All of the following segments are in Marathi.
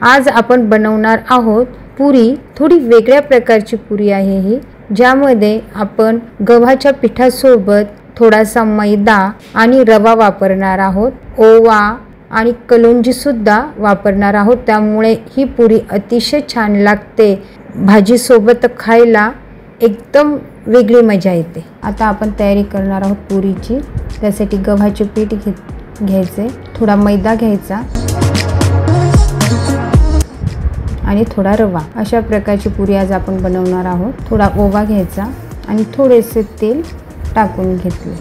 आज आपण बनवणार आहोत पुरी। थोडी वेगळ्या प्रकारची पुरी आहे ही, ज्यामध्ये आपण गव्हाच्या पिठासोबत थोडासा मैदा आणि रवा वापरणार आहोत, ओवा आणि कलोंजी सुद्धा वापरणार आहोत। त्यामुळे ही पुरी अतिशय छान लागते, भाजी सोबत खायला एकदम वेगळी मजा येते। आता आपण तयारी करणार आहोत पुरीची। त्यासाठी गव्हाचे पीठ घ्यायचे, थोडा मैदा घ्यायचा आणि थोडा रवा। अशा प्रकारची पुरी आज आपण बनवणार आहोत। थोडा ओवा घ्यायचा आणि थोडेसे तेल टाकून घेतले,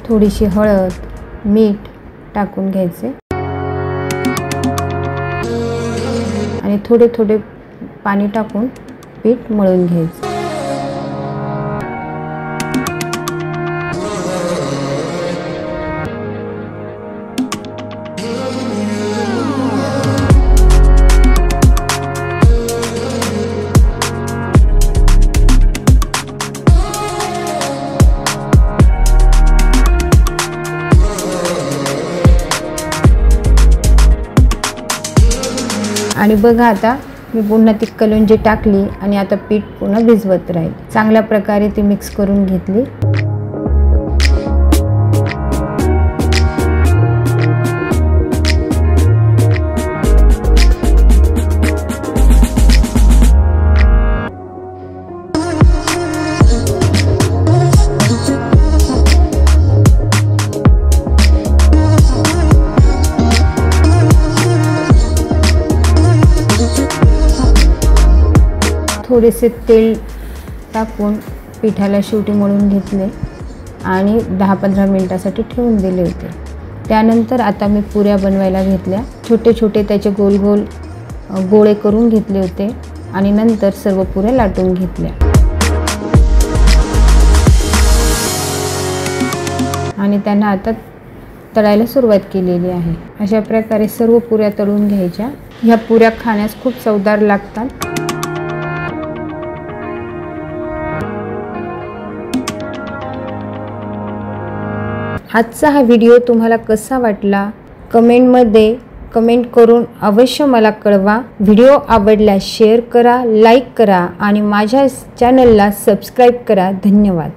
थोडीशी हळद, मीठ टाकून घ्यायचे आणि थोडे थोडे पाणी टाकून पीठ मळून घ्यायचे। आणि बघा, आता मी पुन्हा ती कलोंजी टाकली आणि आता पीठ पुन्हा भिजवत राहील। चांगल्या प्रकारे ती मिक्स करून घेतली। थोडेसे तेल टाकून पिठाला शेवटी मळून घेतले आणि 10-15 मिनिटासाठी ठेवून दिले होते। त्यानंतर आता मी पुऱ्या बनवायला घेतल्या। छोटे छोटे त्याचे गोल गोल गोळे करून घेतले होते आणि नंतर सर्व पुऱ्या लाटून घेतल्या आणि त्यांना आता तळायला सुरुवात केलेली आहे। अशा प्रकारे सर्व पुऱ्या तळून घ्यायच्या। ह्या पुऱ्या खाण्यास खूप चवदार लागतात। आजचा हा व्हिडिओ तुम्हाला कसा वाटला कमेंटमध्ये कमेंट करून अवश्य मला कळवा। व्हिडिओ आवडल्यास शेअर करा, लाईक करा आणि माझ्या चॅनलला सबस्क्राईब करा। धन्यवाद।